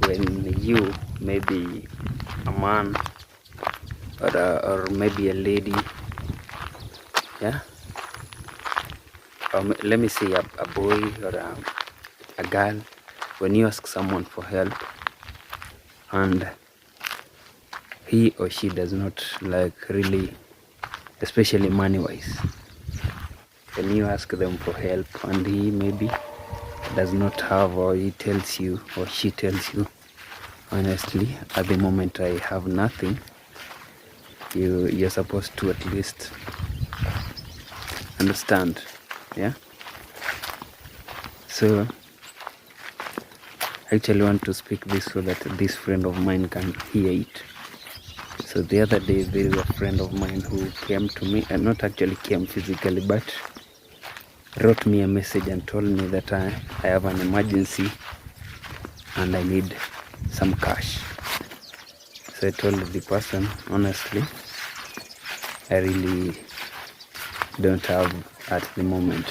when you, maybe a man or maybe a lady, yeah, or let me say a boy or a girl, when you ask someone for help and he or she does not like really, especially money wise, when you ask them for help and he maybe does not have, or he tells you or she tells you, honestly, at the moment I have nothing, you're supposed to at least understand. Yeah, so I actually want to speak this so that this friend of mine can hear it. So the other day there is a friend of mine who came to me, and not actually came physically, but wrote me a message and told me that I have an emergency and I need some cash. So I told the person, honestly, I really don't have at the moment.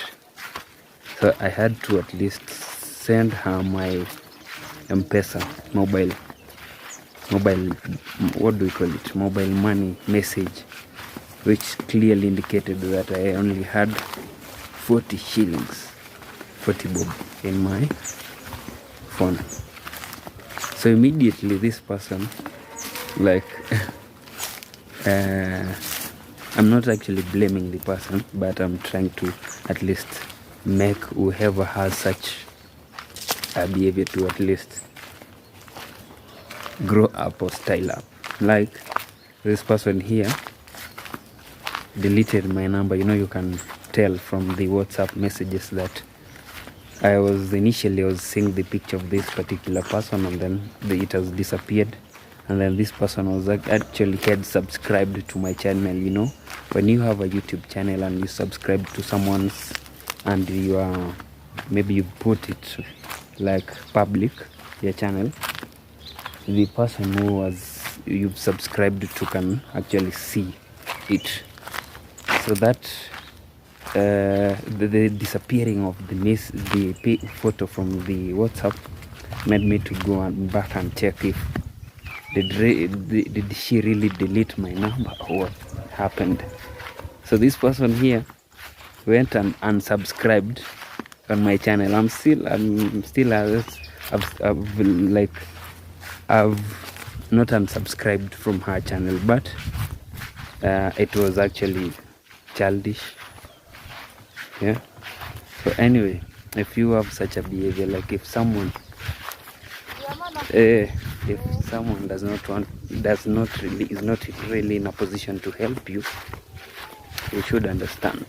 So I had to at least send her my M-Pesa mobile, what do we call it, mobile money message, which clearly indicated that I only had 40 shillings, 40 bob in my phone. So immediately this person, like, I'm not actually blaming the person, but I'm trying to at least make whoever has such a behavior to at least grow up or style up. Like this person here deleted my number. You know, you can tell from the WhatsApp messages that I was seeing the picture of this particular person, and then it has disappeared. And then this person was actually had subscribed to my channel. You know, when you have a YouTube channel and you subscribe to someone's, and you are, maybe you put it like public, your channel, the person who was you've subscribed to can actually see it. So that the disappearing of the photo from the WhatsApp made me to go back and check if did she really delete my number or what happened. So this person here went and unsubscribed on my channel. I've not unsubscribed from her channel, but it was actually childish. Yeah. So anyway, if you have such a behavior, like if someone is not really in a position to help you, you should understand.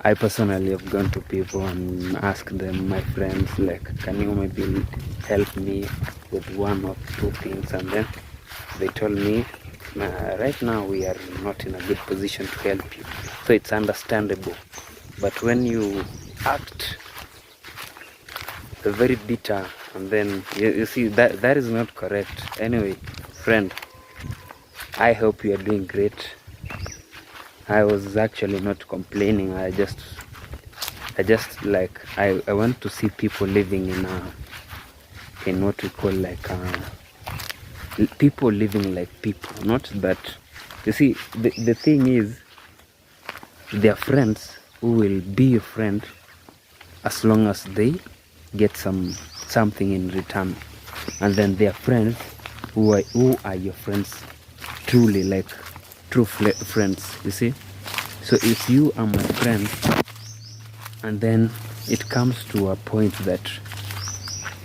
I personally have gone to people and asked them, my friends, like, can you maybe help me with one or two things? And then they told me, right now we are not in a good position to help you. So it's understandable. But when you act very bitter, and then you see that is not correct. Anyway, friend, I hope you are doing great. I was actually not complaining. I just like, I want to see people living in what we call like people living like people. Not that, you see, the thing is, they are friends who will be your friend as long as they get something in return, and then they are friends who are your friends truly, like true friends, you see. So if you are my friend and then it comes to a point that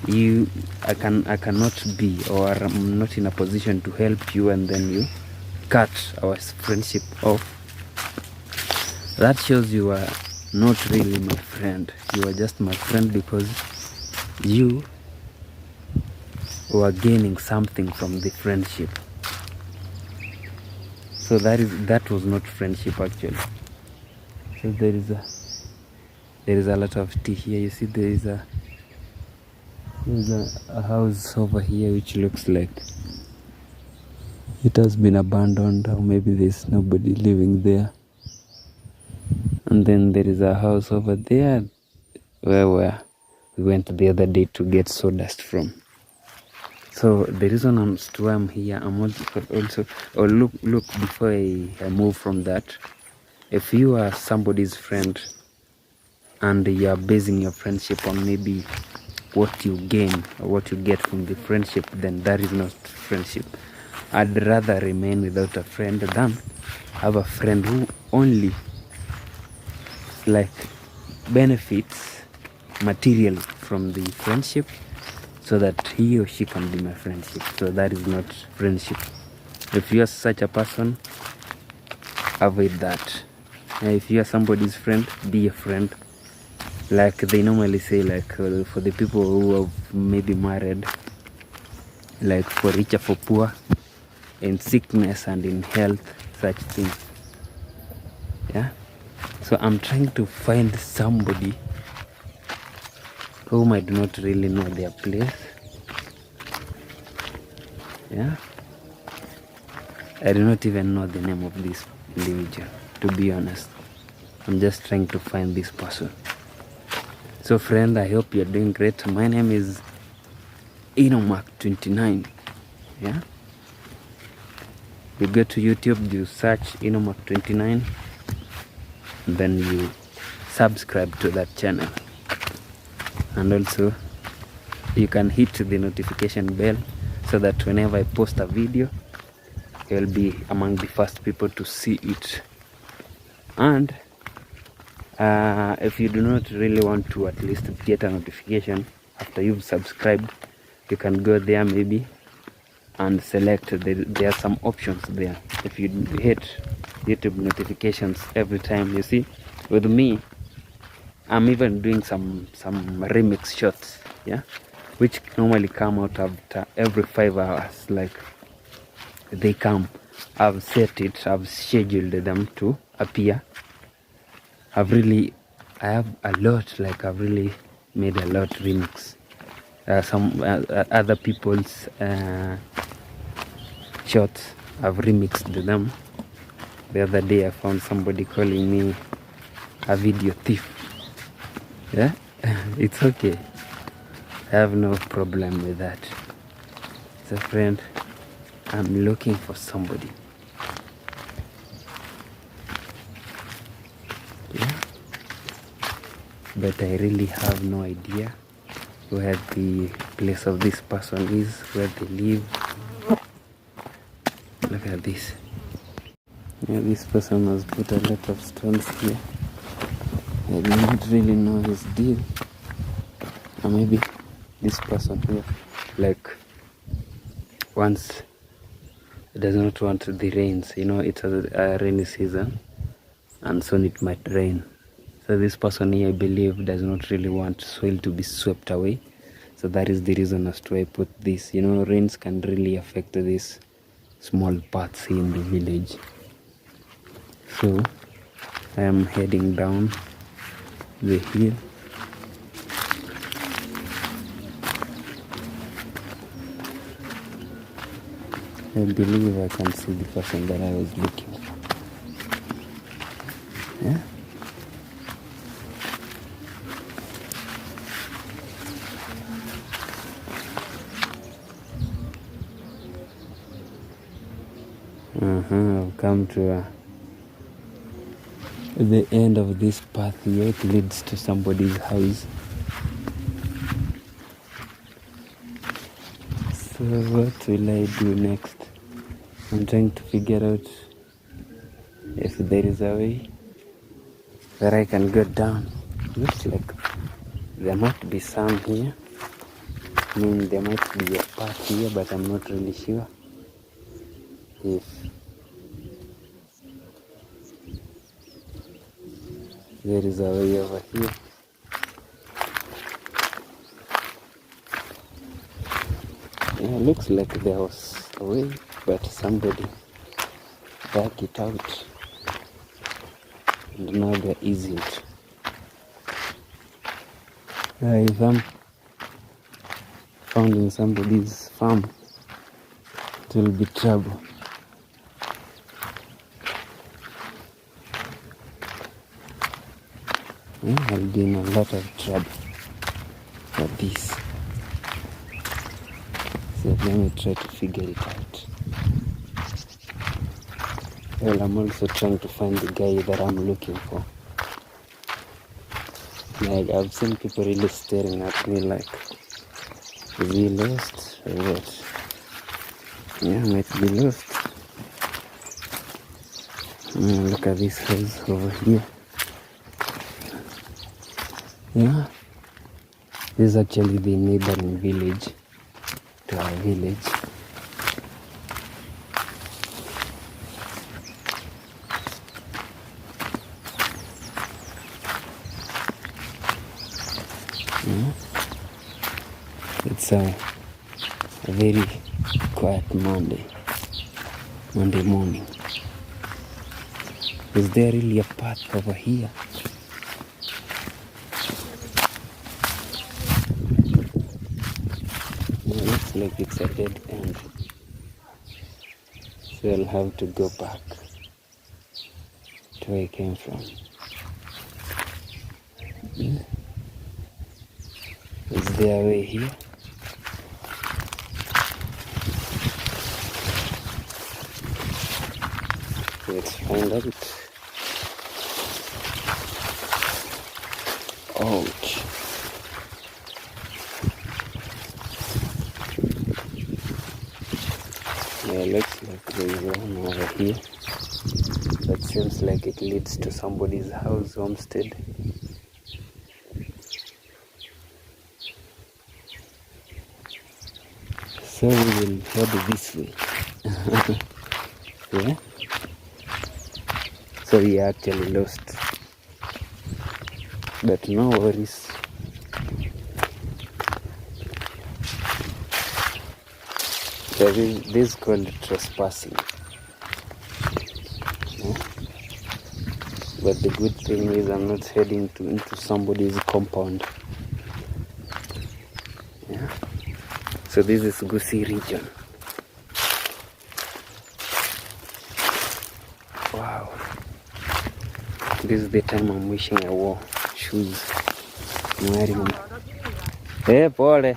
I cannot be, or I'm not in a position to help you, and then you cut our friendship off, that shows you are not really my friend. You are just my friend because you were gaining something from the friendship. So that was not friendship actually. So there is a lot of tea here. You see, there is a house over here which looks like it has been abandoned, or maybe there's nobody living there. And then there is a house over there where we went the other day to get sawdust from. So the reason why I'm here, I'm also or look before I move from that. If you are somebody's friend and you are basing your friendship on maybe what you gain or what you get from the friendship, then that is not friendship. I'd rather remain without a friend than have a friend who only like benefits materially from the friendship so that he or she can be my friendship. So that is not friendship. If you are such a person, avoid that. If you are somebody's friend, be a friend. Like they normally say, like for the people who have maybe married, like for richer, for poor, in sickness and in health, such things. Yeah. So I'm trying to find somebody whom I do not really know their place. Yeah. I do not even know the name of this individual, to be honest. I'm just trying to find this person. So friend, I hope you're doing great. My name is Inomark29. Yeah. You go to YouTube, you search Inomark29, then you subscribe to that channel. And also you can hit the notification bell so that whenever I post a video, you'll be among the first people to see it. And if you do not really want to at least get a notification after you've subscribed, you can go there maybe and select there are some options there. If you hit YouTube notifications every time, you see, with me, I'm even doing some remix shots, yeah, which normally come out after every 5 hours. Like they come, I've set it, I've scheduled them to appear. I have a lot, like I've really made a lot remix. Some other people's shots, I've remixed them. The other day I found somebody calling me a video thief. Yeah, it's okay. I have no problem with that. So friend, I'm looking for somebody. Yeah, but I really have no idea where the place of this person is, where they live. Look at this. Yeah, this person has put a lot of stones here. I do not really know his deal. Or maybe this person here, like, once does not want the rains. You know, it's a rainy season, and soon it might rain. So this person here, I believe, does not really want soil to be swept away. So that is the reason as to why I put this. You know, rains can really affect these small paths here in the village. So I am heading down the hill. I believe I can see the person that I was looking for. Yeah. I've come to the end of this path here. It leads to somebody's house. So what will I do next? I'm trying to figure out if there is a way that I can go down. Looks like there might be some here. I mean, there might be a path here, but I'm not really sure if there is a way over here. Yeah, looks like there was a way, but somebody dug it out, and now there isn't. If I'm found in somebody's farm, it will be trouble. Yeah, I'll be in a lot of trouble for this. So let me try to figure it out. Well, I'm also trying to find the guy that I'm looking for. Like, I've seen people really staring at me like, is he lost or what? Yeah, might be lost. Look at this house over here. Yeah, this is actually the neighboring village to our village. Yeah. It's a very quiet Monday morning. Is there really a path over here? It looks like it's a dead end. So I'll have to go back to where I came from. Yeah. Is there a way here? Let's find out. Ouch. Yeah, looks like there's one over here. That seems like it leads to somebody's house, homestead. So we will head this way. Yeah? So we actually lost. But no worries. This is called trespassing. Yeah? But the good thing is I'm not heading into somebody's compound. Yeah? So this is Gusii region. Wow. This is the time I'm wishing I wore shoes. Hey, pole.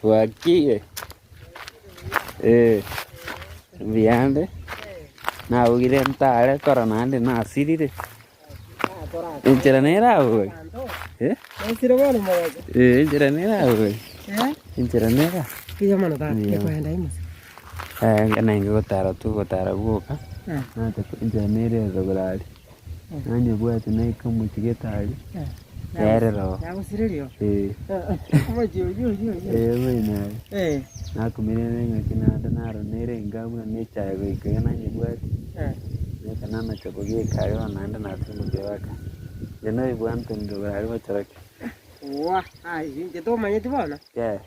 Wakie. Viande. Na ugire ntare koronande na asirire. Inchiranera we. Inchiranera we. Inchiranera. Kijamano ta kwenda imus. Ngana ngotara tu gotara guka. Na te inchiranera zogolali. Nanye bwate na ikamutigitali. Yarero. Yagusiririo. Wena. Nakumire ngakina naro nere ngabwa necha gikana nyibwate. Nekana na chabogie kayo nanda na tumuge waka. Jeno ibwanto ndo ari wacharaki. Wa, inje to manyeti bona. Yeah.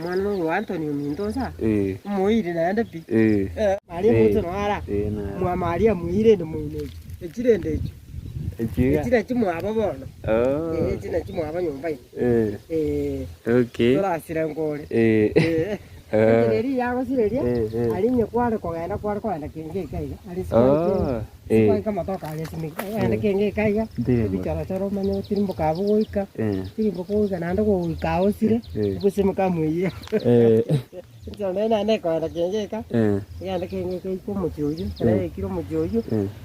Mwana wangu Anthony uminto sa. Muiri naenda pi. Maria mutu nwara. Mwa Maria muire ndo muine. Echirende echo. Echira chimwaba bona. Echira chimwaba nyumba ino. Okay. Tora asira ngore. Eri yago sireria. Ali nyekwara kwenda kenge kaiga. Ali sio. Sio kama toka ali simi. Enda kenge kaiga. Bichara charo manyo tirimbo kabu goika. Tirimbo goika nanda go ikao sire. Busema kamuye. Ndio nenda kwenda kenge ka. Enda kenge kai ko mojojo. Ele kiro mojojo.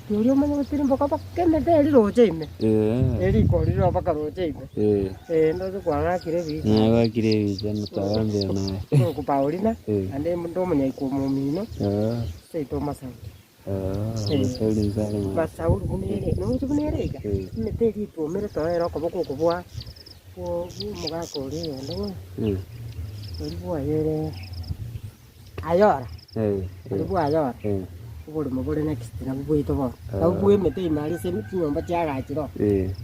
Yo manyo tirimbo kapa kende deli roje ime. Eli ko ro baka roje ime. Ndo ko anga kire bi. Na kire bi jana tawambe na. Ko Paulina. Ande ndo manya ko momino. Sei to masang. Sauli zale ma. Basauri bunere, no bunere ka. Meteri to mere to era ko boko ko bwa. Ko muga ko le ndo. Ko bwa yere. Ayora. Ko bwa ayora. Ko mo bole next na bwa ito ba. Ka bwa mete mari se miti nyomba chaga chiro.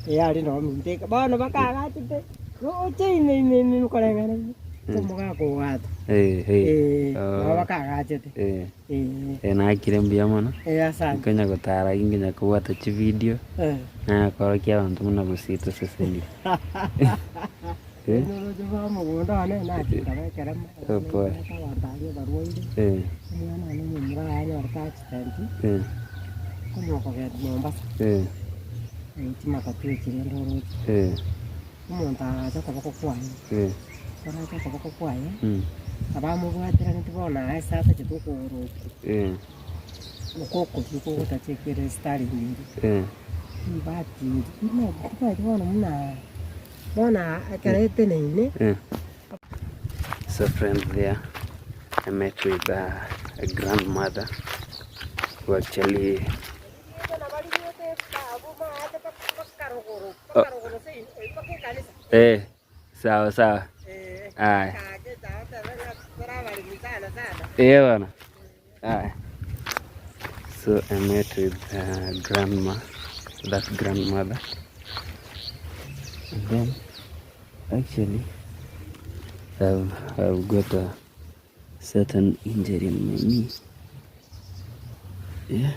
Ari no minte ka ba no baka ga tite. Ro che me ko le ngana. Ko muga ko wato. Baka ga chete. Na kirembia mana. Asante. Kenya gotara inginya kuwata chi video. Na kwa kia bantu muna busito seseni. No jova mugonda ne na chikara kerama. Opo. Tawandari barwinde. Mwana ne mura ane arta chitanti. Kono ko ga Mombasa. Chima ka tu chirendo ro. Monta ja ko ko kwani. Koracha kwa kwa ya. Mm. Abamu bwatira nitubona asata chituko ukoko chituko tachekere stari ndiri. Ibati ino kwa tubona muna bona akarete nene. So friends, there I met with a grandmother who actually sawa sawa. Aya. Bana. Aya. So I met with that grandmother, and then actually I've got a certain injury in my knee. Yeah.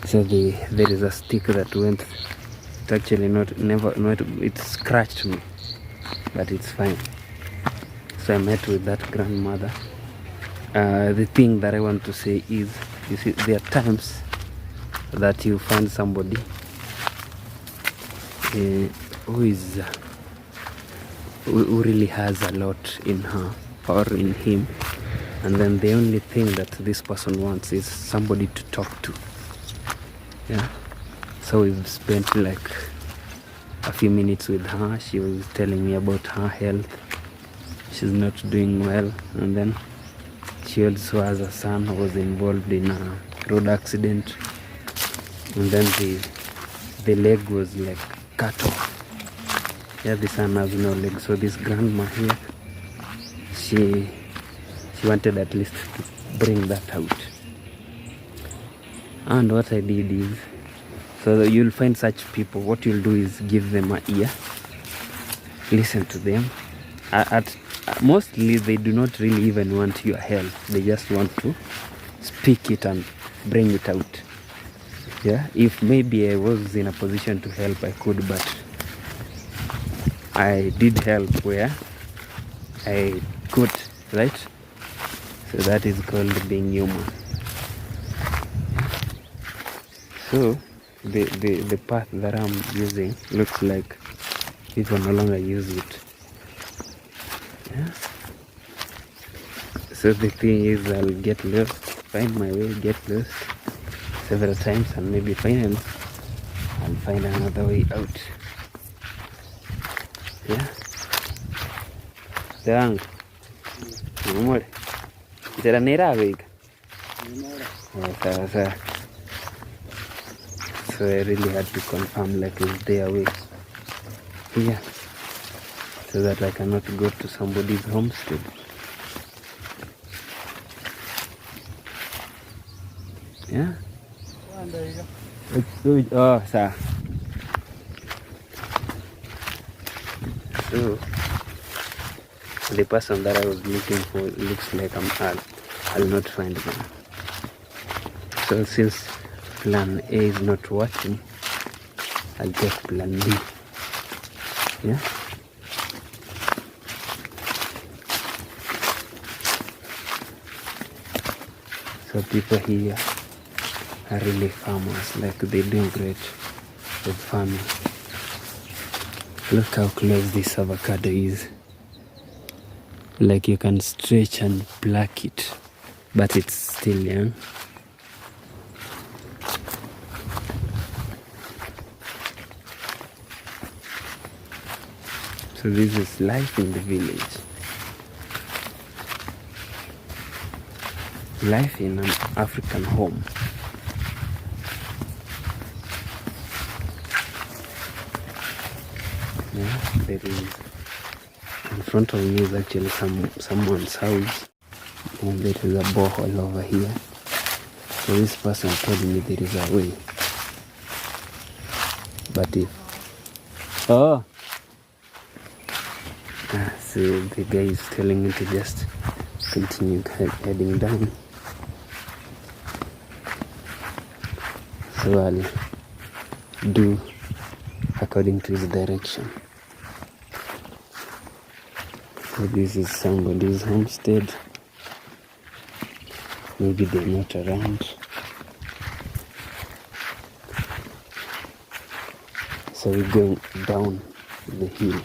So there is a stick that went. It's actually not it scratched me, but it's fine. So I met with that grandmother. The thing that I want to say is, you see, there are times that you find somebody who really has a lot in her or in him, and then the only thing that this person wants is somebody to talk to. Yeah. So we've spent like a few minutes with her. She was telling me about her health. She's not doing well, and then she also has a son who was involved in a road accident, and then the leg was like cut off. Yeah, the son has no leg. So this grandma here, she wanted at least to bring that out. And what I did is, so you'll find such people, what you'll do is give them an ear, listen to them. Mostly they do not really even want your help. They just want to speak it and bring it out. Yeah, if maybe I was in a position to help, I could, but I did help where I could, right? So that is called being human. So the path that I'm using looks like people no longer use it. Yeah. So the thing is, I'll get lost, find my way, get lost several times, and maybe finally I'll find another way out. Yeah. Dang. Amor. Tera nera vega. So I really had to confirm, like, is there a way here, so that I cannot go to somebody's homestead. Yeah. Oh, sir. So the person that I was looking for looks like I'll not find them. So since plan A is not working, I'll take plan B. Yeah. So people here are really farmers, like they do great with farming. Look how close this avocado is. Like you can stretch and pluck it, but it's still young. So this is life in the village. Life in an African home. Yeah, there is, in front of me is actually someone's house, and there is a borehole over here. So this person told me there is a way, but if so the guy is telling me to just continue heading down. So I'll do according to his direction. So this is somebody's homestead. Maybe they're not around. So we're going down the hill.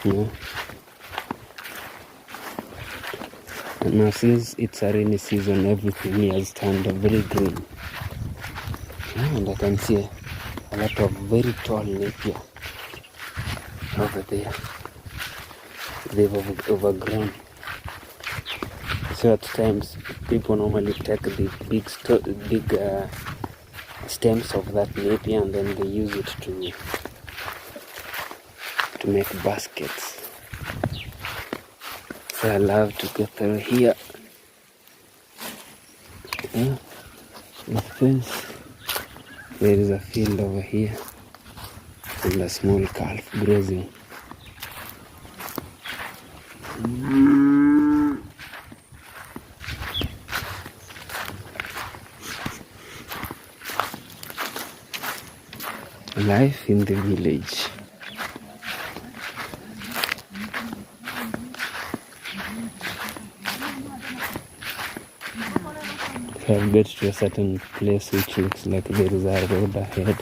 Yeah. And now since it's a rainy season, everything here has turned very green. Yeah, and I can see a lot of very tall napier over there. They've overgrown. So at times people normally take the big stems of that napier and then they use it to make baskets. So I love to go through here. Yeah. The fence. There is a field over here and a small calf grazing. Life in the village. I've got to a certain place which looks like there is a road ahead.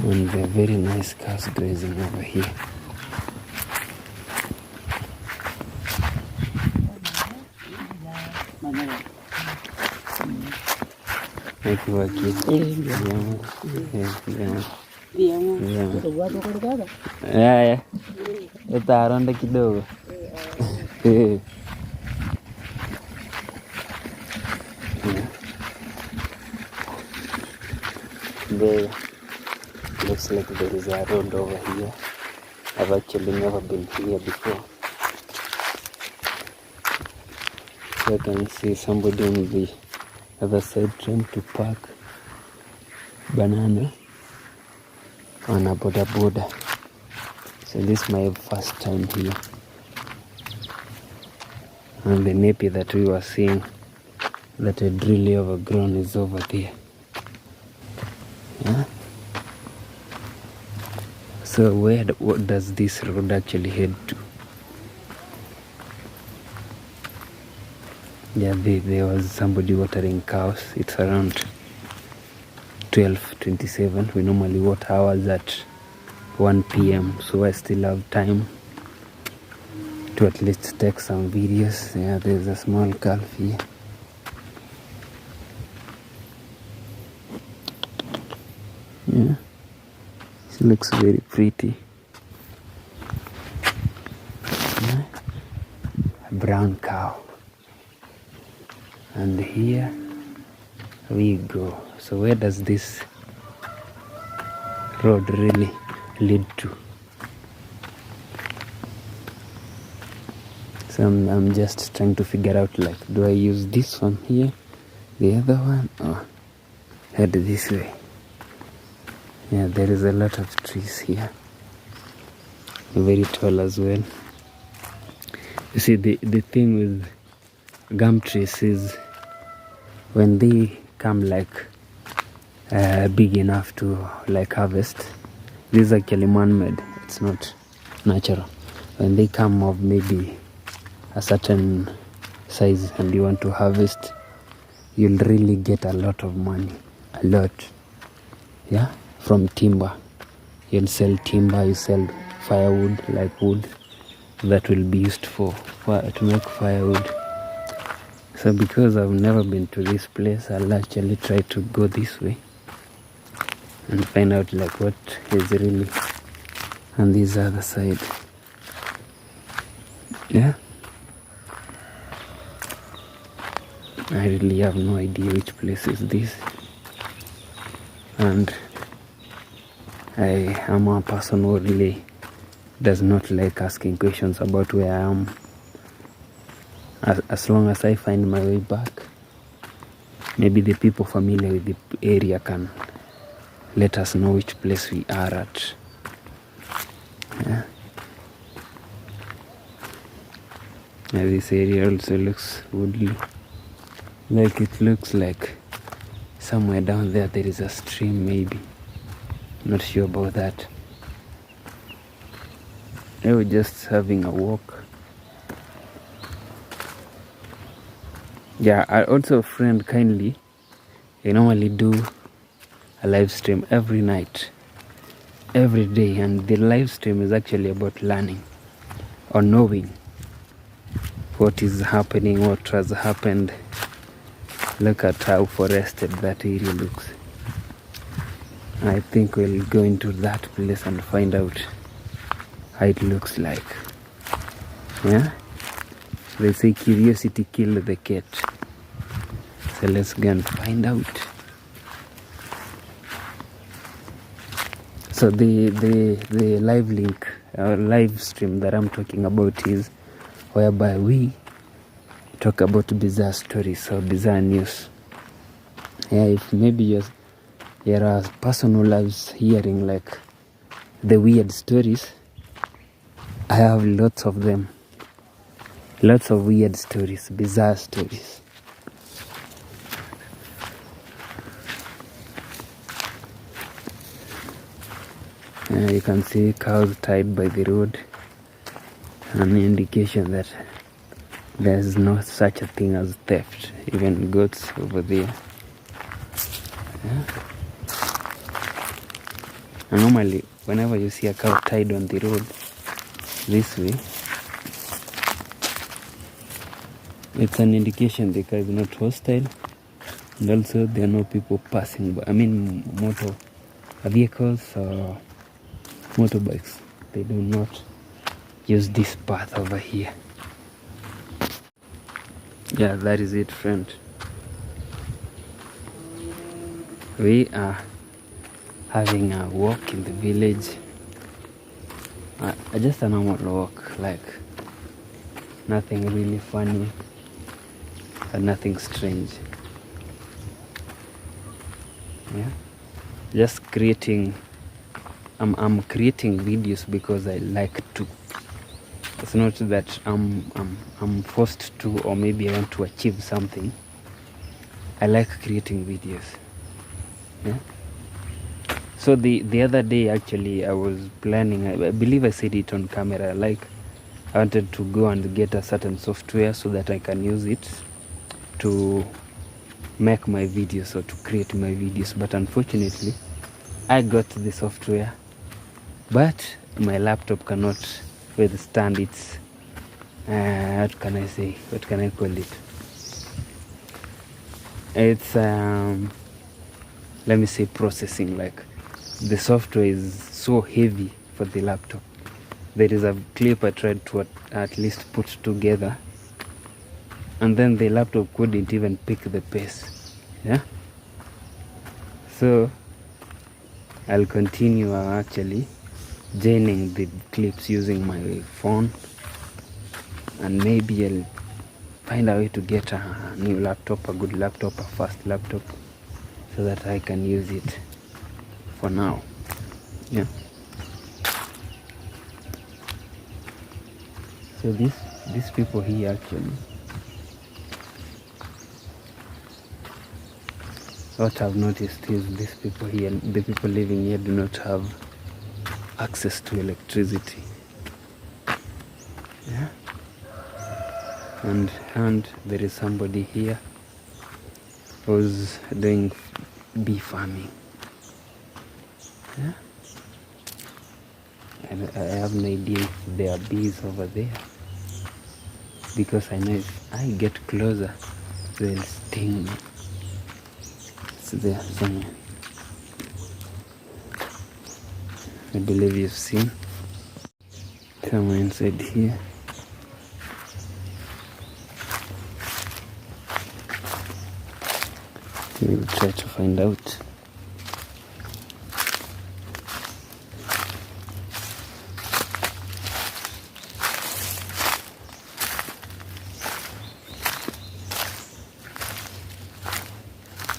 And there are very nice cows grazing over here. Utaronda kidogo. There looks like there is a road over here. I've actually never been here before. So I can see somebody on the other side trying to park banana on a boda boda. So this is my first time here. And the napier that we were seeing that had really overgrown is over there. Yeah? So what does this road actually head to? Yeah, there was somebody watering cows. It's around 12:27. We normally water ours at 1 p.m. So I still have time to at least take some videos. Yeah, there's a small calf here. Yeah, she looks very pretty. Yeah. A brown cow. And here we go. So where does this road really lead to? So I'm just trying to figure out, like, do I use this one here, the other one, or head this way? Yeah, there is a lot of trees here, very tall as well. You see, the thing with gum trees is when they come like big enough to like harvest, this is actually man-made, it's not natural. When they come of maybe a certain size and you want to harvest, you'll really get a lot of money, a lot. Yeah, from timber. You'll sell timber, you sell firewood, like wood that will be used to make firewood. So because I've never been to this place, I'll actually try to go this way and find out like what is really on this other side. Yeah, I really have no idea which place is this, and I am a person who really does not like asking questions about where I am. As long as I find my way back, maybe the people familiar with the area can let us know which place we are at. Yeah. Now this area also looks woodly. Like it looks like somewhere down there is a stream, maybe. Not sure about that. I was just having a walk. Yeah, I also, friend, kindly, I normally do a live stream every night every day, and the live stream is actually about learning or knowing what is happening, what has happened. Look at how forested that area looks. I think we'll go into that place and find out how it looks like. Yeah, they say curiosity killed the cat, so let's go and find out. So the live link or live stream that I'm talking about is whereby we talk about bizarre stories or bizarre news. Yeah, if maybe you're a person who loves hearing like the weird stories, I have lots of them. Lots of weird stories, bizarre stories. You can see cows tied by the road, an indication that there's no such a thing as theft. Even goats over there. Yeah. And normally, whenever you see a cow tied on the road this way, it's an indication the car is not hostile, and also there are no people passing by. I mean, motor vehicles or motorbikes, they do not use this path over here. Yeah, that is it, friend. We are having a walk in the village. Just a normal walk, like nothing really funny and nothing strange. Yeah, just creating. I'm creating videos because I like to. It's not that I'm forced to, or maybe I want to achieve something. I like creating videos. Yeah. So the other day, actually, I was planning. I believe I said it on camera. Like, I wanted to go and get a certain software so that I can use it to make my videos or to create my videos. But unfortunately, I got the software, but my laptop cannot withstand its what can I say? What can I call it? It's let me say processing. Like, the software is so heavy for the laptop. There is a clip I tried to at least put together, and then the laptop couldn't even pick the pace. Yeah. So I'll continue actually joining the clips using my phone, and maybe I'll find a way to get a new laptop, a good laptop, a fast laptop, so that I can use it for now. Yeah. So these people here, actually, what I've noticed is these people here, the people living here, do not have access to electricity. Yeah. And there is somebody here who's doing bee farming. Yeah. And I have no idea if there are bees over there, because I know if I get closer, they'll sting me. It's there somewhere. I believe you've seen somewhere inside here. We'll try to find out.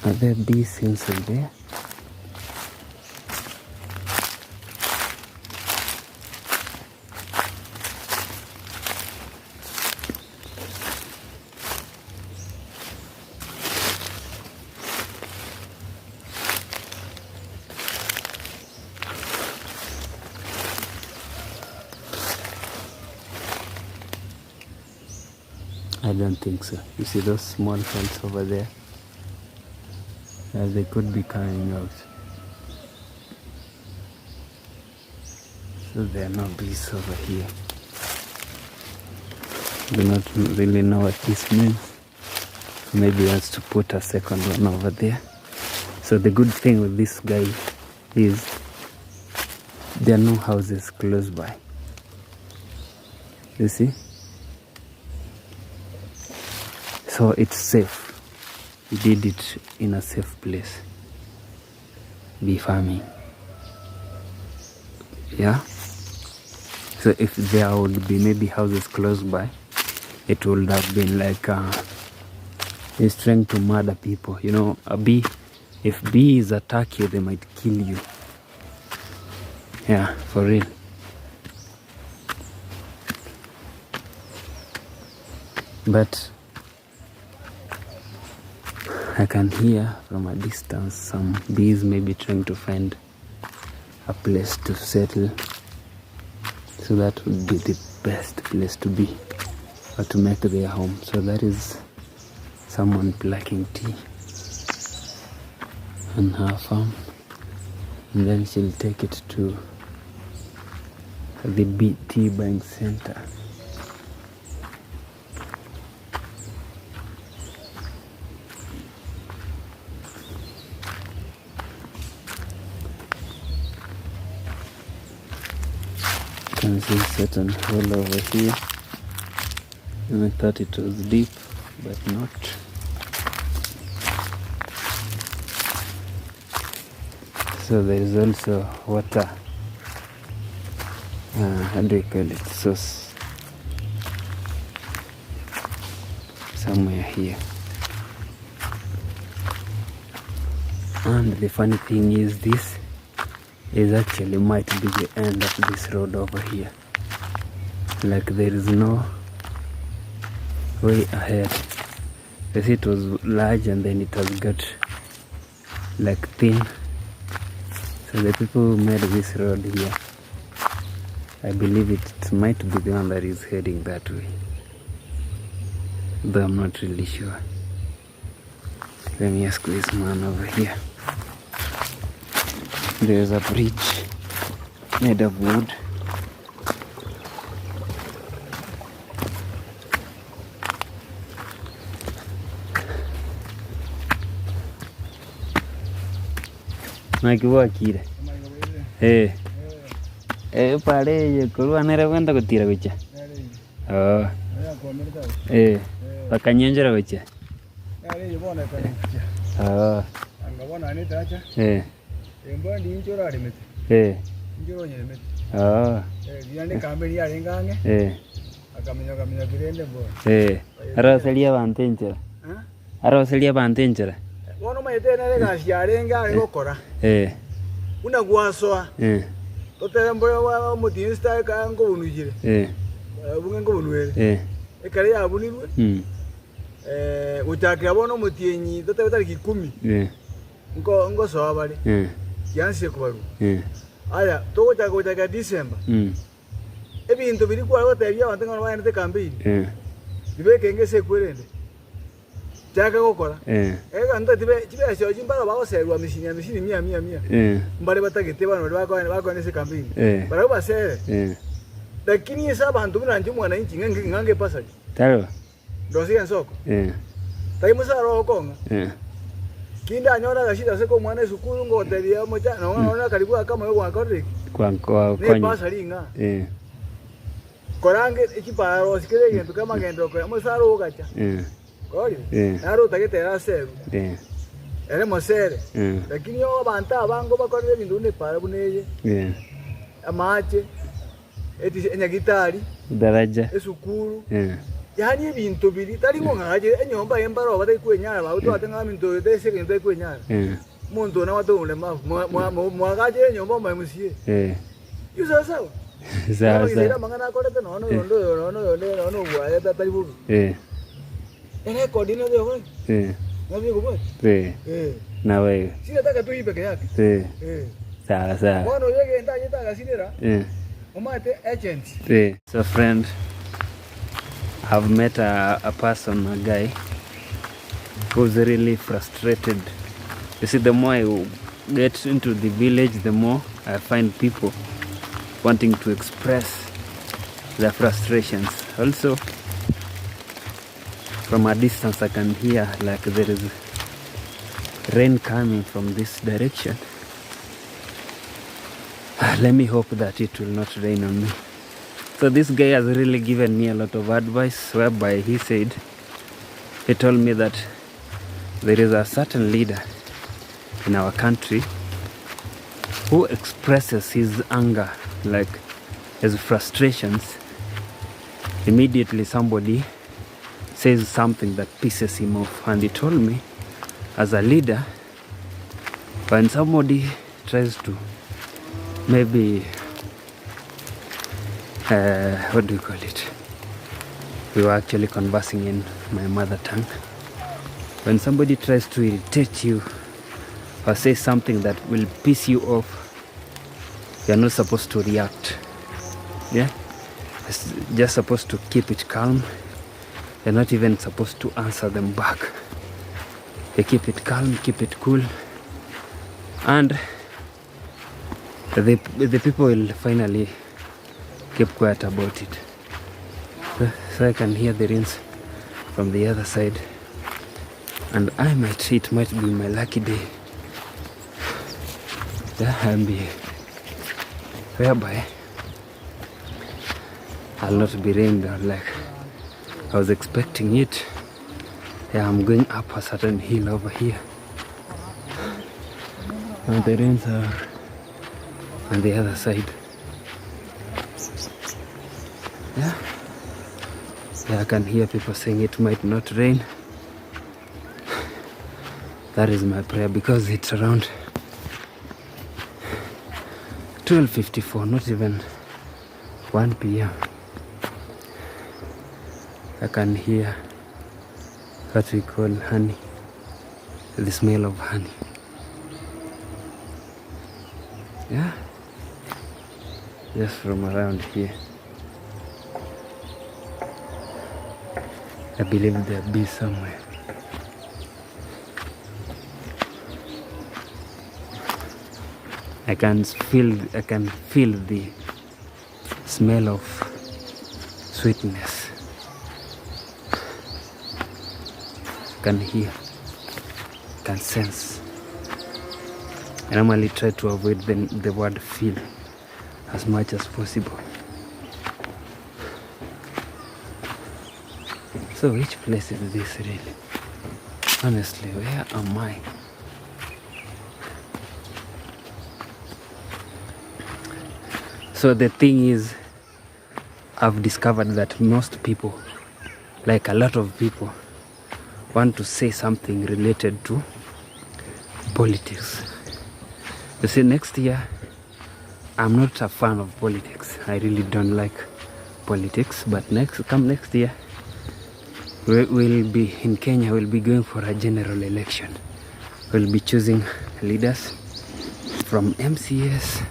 Are there bees inside there? I don't think so. You see those small cells over there? They could be carrying out. So there are no bees over here. Do not really know what this means. Maybe he wants to put a second one over there. So the good thing with this guy is there are no houses close by. You see? So it's safe. He did it in a safe place. Bee farming. Yeah? So if there would be maybe houses close by, it would have been like he's trying to murder people. You know, a bee, if bees attack you, they might kill you. Yeah, for real. But I can hear from a distance some bees maybe trying to find a place to settle. So that would be the best place to be, or to make their home. So that is someone plucking tea on her farm, and then she'll take it to the bee tea buying center. You can see certain hole over here, and I thought it was deep, but not. So there is also water, how do you call it, source somewhere here. And the funny thing is, this is actually might be the end of this road over here. Like there is no way ahead. You see, it was large and then it has got like thin. So the people who made this road here, I believe it might be the one that is heading that way, though I'm not really sure. Let me ask this man over here. There's a bridge made of wood. Nakiwakire. Pare kurwa nere kwenda kutira kucha. Oh. Pakanyenjera kucha. Oh. Angabona ni tacha. Embondi injora rimete. Injoro nyemete. Yande kambeni ya rengange. Akamenya kirende bo. Arasalia bantenjera. Arasalia bantenjera. Wono maite na rega ciarenga ngokora. Una gwasoa. Totera mboyo wa mutinsta ka ngobunujire. Bunge ngobunwere. Ekare ya bunirwe. Utakira bono mutienyi totera ki 10. Ngo soa bali. Yanse kubaru. Aya togotaga December. Ebintu biri kwa gotebya abantu ngano bayane campaign. Dibeke ngese kwerende. Chaka gukora. Ega ndo tibe cyo jimbara bagoserwa mishini mia. Mbale batagete bano bakwa nese campaign. Bara basere. Lakini esa abantu munanje mwana inchi ngange pasaje. Taro. Dosi ensoko. Taimu saro konga. Kinda nyora gashida seko mwana sukuru ngoteria moja naona karibu kama wewe wakoriki. Kwa ni pasa linga. Korange ikiparo sikire ngento kama ngento kwa musaro gacha. Kori. Naro tagetera seru. Ere mosere. Lakini yo banta abango bakorere bintu ne para buneye. Amache. Eti enyagitari. Daraja. Esukuru. Yani ibintu biri tari ngo ngaje enyomba yembaro bade kwenyara ba uto atenga minto dese ngende kwenyara. Muntu na watu ule mwagaje enyomba mwamusie. Yusa sawa. Sasa. Ila mangana korete no bwa ya tari bu. Ene kodino de ho. No bigo bo. Na wewe. Sina taka tu ipe yake. Sawa. Bueno yeye ndaje taka sinera. Umate agent. So friend, I've met a person, a guy, who's really frustrated. You see, the more I get into the village, the more I find people wanting to express their frustrations. Also, from a distance I can hear like there is rain coming from this direction. Let me hope that it will not rain on me. So this guy has really given me a lot of advice, whereby he told me that there is a certain leader in our country who expresses his anger, like his frustrations. Immediately somebody says something that pisses him off, and he told me, as a leader, when somebody tries to maybe what do you call it, we were actually conversing in my mother tongue. When somebody tries to irritate you or say something that will piss you off, you're not supposed to react. Yeah, it's just supposed to keep it calm. You're not even supposed to answer them back. You keep it calm, keep it cool, and the people will finally keep quiet about it. So I can hear the rains from the other side, and it might be my lucky day. Whereby I'll not be rained on like I was expecting it. Yeah, I'm going up a certain hill over here, and the rains are on the other side. Yeah, I can hear people saying it might not rain. That is my prayer, because it's around 12:54, not even 1 p.m. I can hear what we call honey, the smell of honey. Yeah, just from around here. I believe there'll be somewhere. I can feel the smell of sweetness. I can hear, can sense. I normally try to avoid the word feel as much as possible. So which place is this really? Honestly, where am I? So the thing is, I've discovered that most people, like a lot of people, want to say something related to politics. You see, next year, I'm not a fan of politics. I really don't like politics. But come next year, we'll be in Kenya. We'll be going for a general election. We'll be choosing leaders from MCS,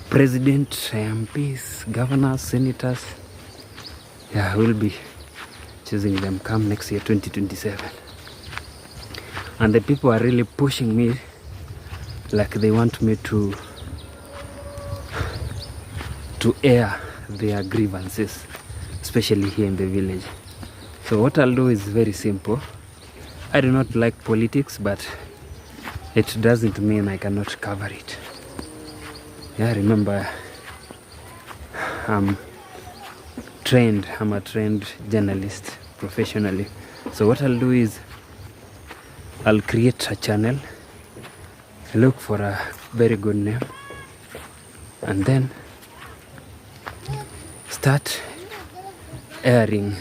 president, MPs, governors, senators. Yeah, we'll be choosing them come next year, 2027. And the people are really pushing me, like they want me to air their grievances, especially here in the village. So what I'll do is very simple. I do not like politics, but it doesn't mean I cannot cover it. Yeah, remember, I'm a trained journalist professionally. So what I'll do is I'll create a channel, look for a very good name, and then start airing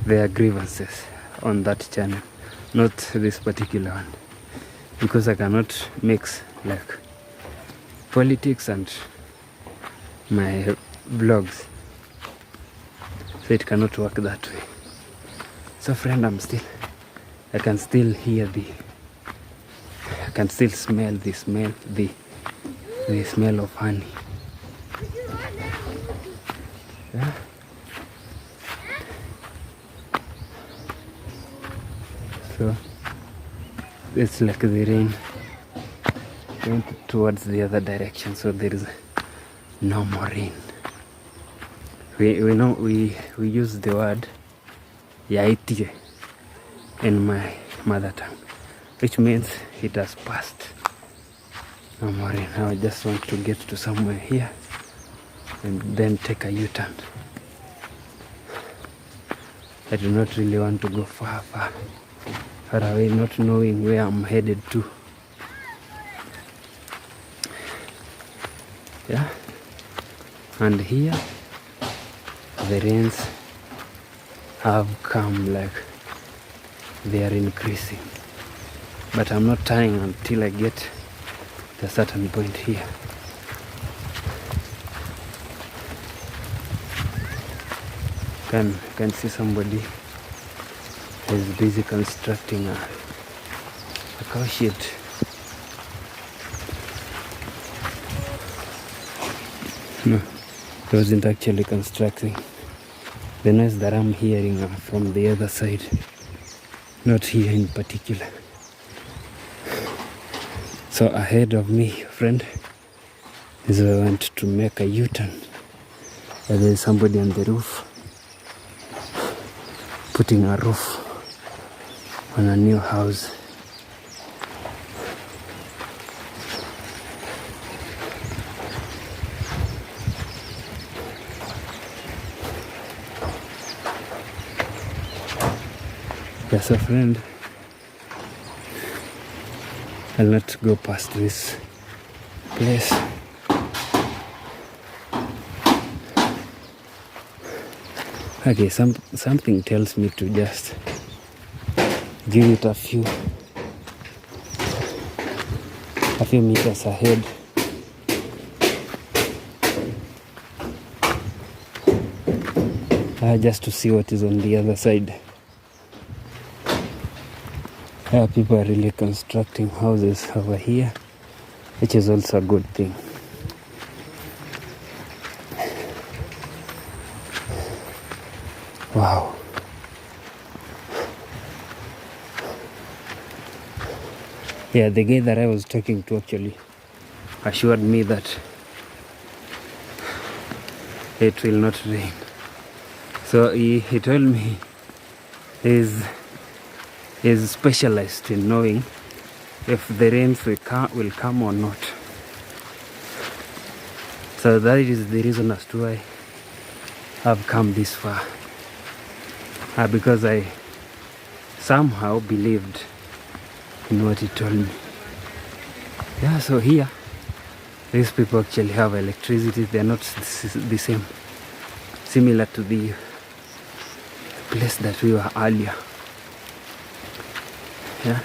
their grievances on that channel, not this particular one, because I cannot mix like politics and my vlogs, so it cannot work that way. So friend, I can still hear I can still smell the smell of honey. Yeah? So it's like the rain went towards the other direction, so there is no more rain. We know we use the word yaitie in my mother tongue, which means it has passed. No more rain. Now I just want to get to somewhere here and then take a U-turn. I do not really want to go far away, not knowing where I'm headed to. Yeah, and here the rains have come, like they are increasing, but I'm not turning until I get to a certain point here. Can see somebody is busy constructing a cow shed. No, it wasn't actually constructing. The noise that I'm hearing are from the other side, not here in particular. So ahead of me, friend, is where I want to make a U-turn. There is somebody on the roof putting a roof on a new house. Yes, a friend, I'll not go past this place. Okay, something tells me to just give it a few meters ahead. Just to see what is on the other side. People are really constructing houses over here, which is also a good thing. Wow. Yeah, the guy that I was talking to actually assured me that it will not rain. So he told me is specialized in knowing if the rains will come or not. So that is the reason as to why I've come this far. Because I somehow believed in what he told me. Yeah, so here, these people actually have electricity. They're not the same, similar to the place that we were earlier. Yeah,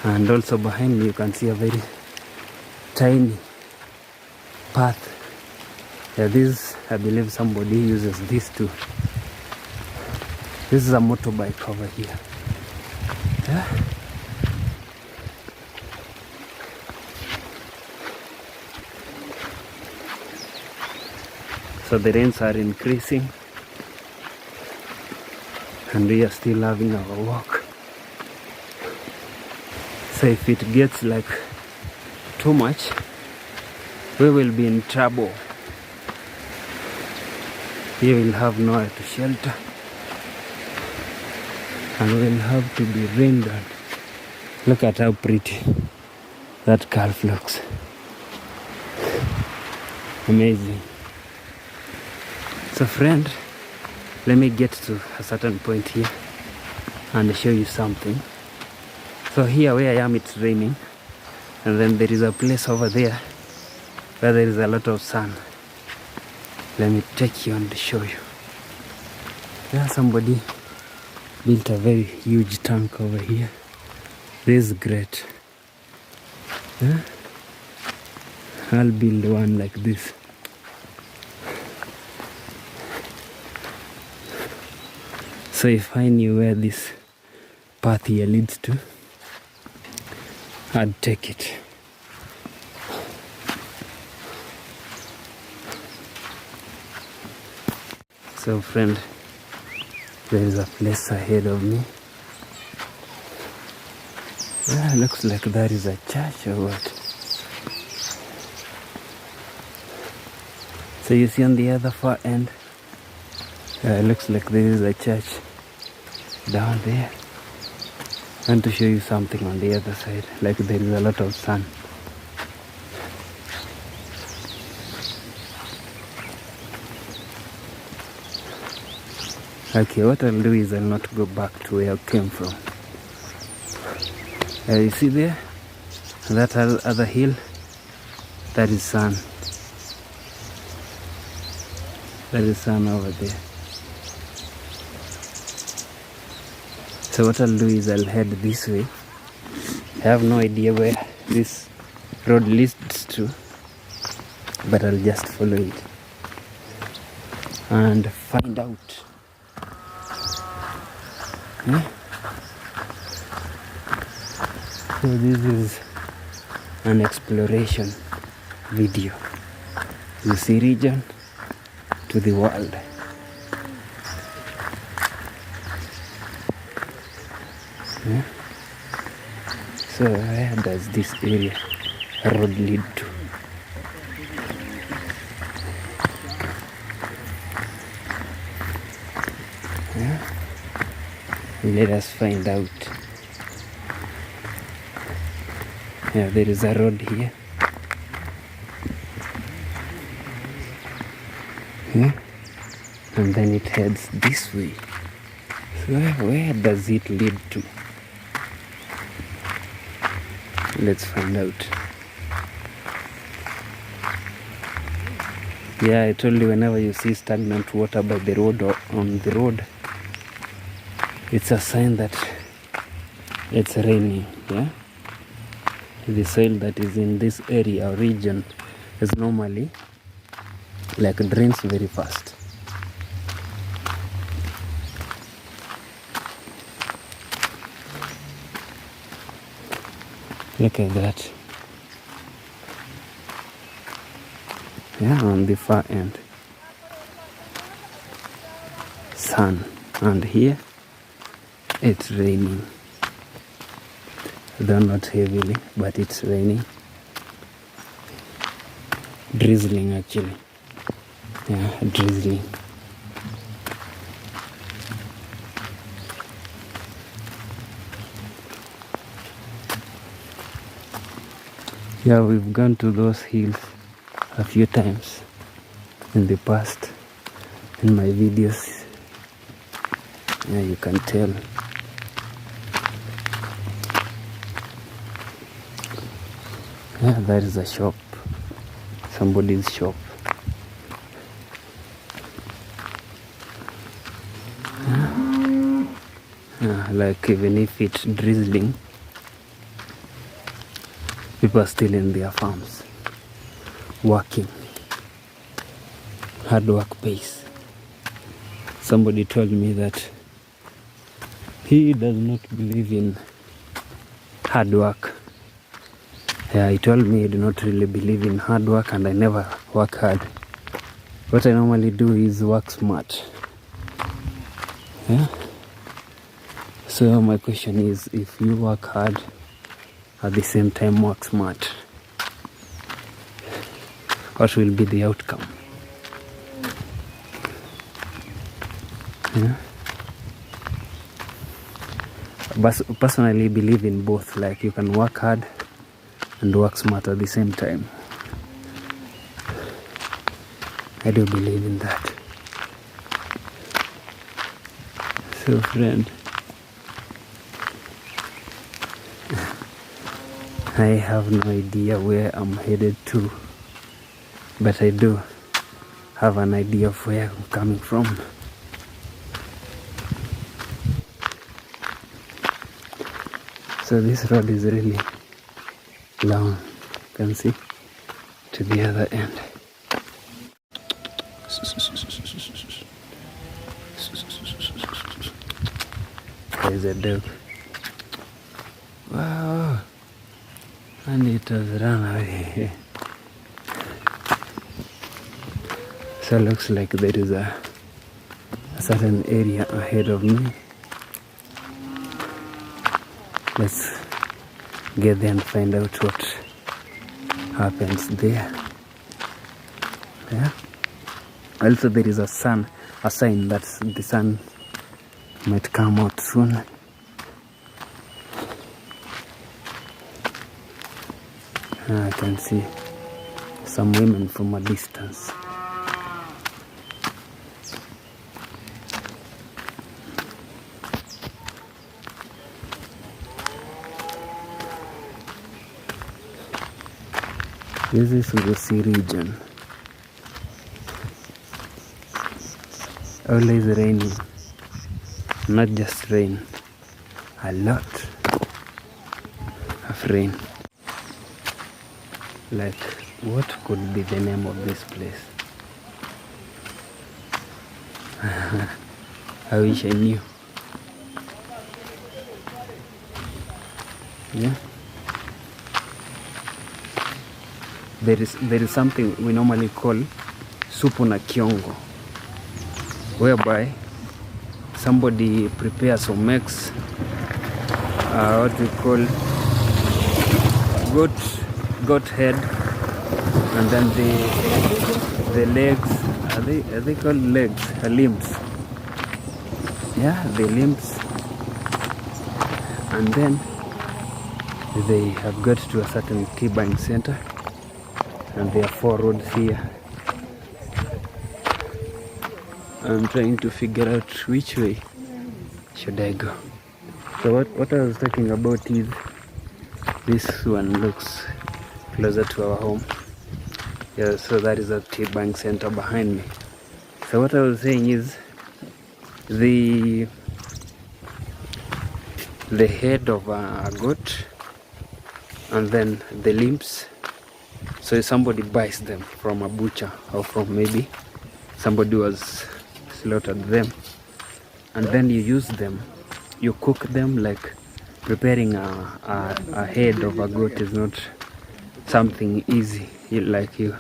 and also behind me you can see a very tiny path. Yeah, this, I believe somebody uses this too. This is a motorbike over here. Yeah. So the rains are increasing and we are still having our walk. So if it gets like too much, we will be in trouble. We will have nowhere to shelter and we'll have to be rained on. Look at how pretty that calf looks. Amazing. So friend, let me get to a certain point here and show you something. So here where I am, it's raining, and then there is a place over there where there is a lot of sun. Let me take you and show you. There somebody built a very huge tank over here. This is great. Yeah? I'll build one like this. So if I knew where this path here leads to, I'd take it. So friend, there is a place ahead of me. Yeah, looks like that is a church or what. So you see on the other far end, looks like there is a church down there. I want to show you something on the other side, like there is a lot of sun. Okay, what I'll do is I'll not go back to where I came from. You see there? That other hill? That is sun. That is sun over there. So what I'll do is I'll head this way. I have no idea where this road leads to, but I'll just follow it and find out. So this is an exploration video. You see, region to the world. So where does this area road lead to? Let us find out. Yeah, there is a road here. And then it heads this way. So where does it lead to? Let's find out. Yeah, I told you, whenever you see stagnant water by the road or on the road, it's a sign that it's raining. Yeah, the soil that is in this area or region is normally like drains very fast. Look at that. Yeah, on the far end, sun, and here it's raining. Though not heavily, but it's raining. Drizzling actually. Yeah, drizzling. Yeah, we've gone to those hills a few times in the past in my videos. Yeah, you can tell. Yeah, that is a shop. Somebody's shop. Yeah, like even if it's drizzling, people are still in their farms, working. Hard work pays. Somebody told me that he does not believe in hard work. Yeah, he told me I do not really believe in hard work and I never work hard. What I normally do is work smart. Yeah. So my question is, if you work hard at the same time work smart, what will be the outcome? Yeah. But personally believe in both, like you can work hard and work smart at the same time. I do believe in that. So friend, I have no idea where I'm headed to, but I do have an idea of where I'm coming from. So this road is really long, you can see, to the other end. There's a dog. Wow, and it has run away. So it looks like there is a certain area ahead of me. Let's get there and find out what happens there. Yeah. Also, there is a sign that the sun might come out soon. I can see some women from a distance. This is Gusii region. Always raining. Not just rain, a lot of rain. Like, what could be the name of this place? I wish I knew. Yeah. There is something we normally call supu na kiongo, whereby somebody prepares or makes what we call goat head, and then the legs, are they called legs? Limbs. Yeah, the limbs. And then they have got to a certain tea buying center, and there are 4 roads here. I'm trying to figure out which way should I go. So what I was talking about is this one looks closer to our home. Yeah, so that is a tea bank center behind me. So what I was saying is the head of a goat, and then the limbs. So if somebody buys them from a butcher, or from maybe somebody was slaughtered them, and then you use them, you cook them. Like preparing a head of a goat is not something easy. You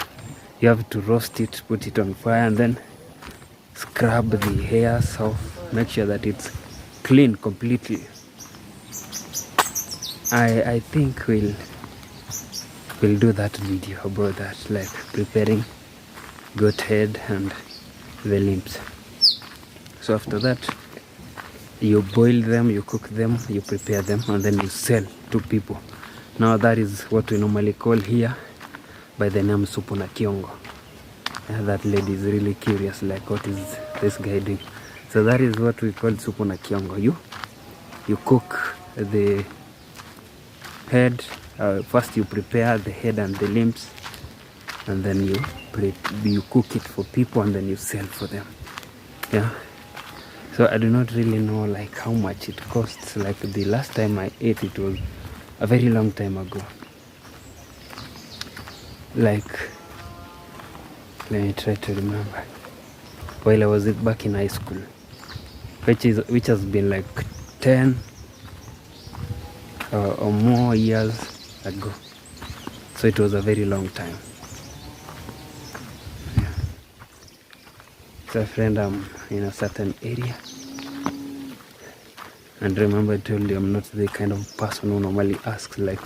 have to roast it, put it on fire, and then scrub the hairs off, make sure that it's clean completely. I think we'll do that video about that, like preparing goat head and the limbs. So after that, you boil them, you cook them, you prepare them, and then you sell to people. Now that is what we normally call here by the name supu na kiongo. That lady is really curious, like, what is this guy doing? So that is what we call supu na kiongo. You cook the head. First you prepare the head and the limbs, and then you cook it for people, and then you sell for them. Yeah. So I do not really know like how much it costs. Like the last time I ate it was a very long time ago. Like, let me try to remember. While I was back in high school, which has been like 10 or more years ago. So it was a very long time. Yeah. So friend, I'm in a certain area, and remember I told you I'm not the kind of person who normally asks like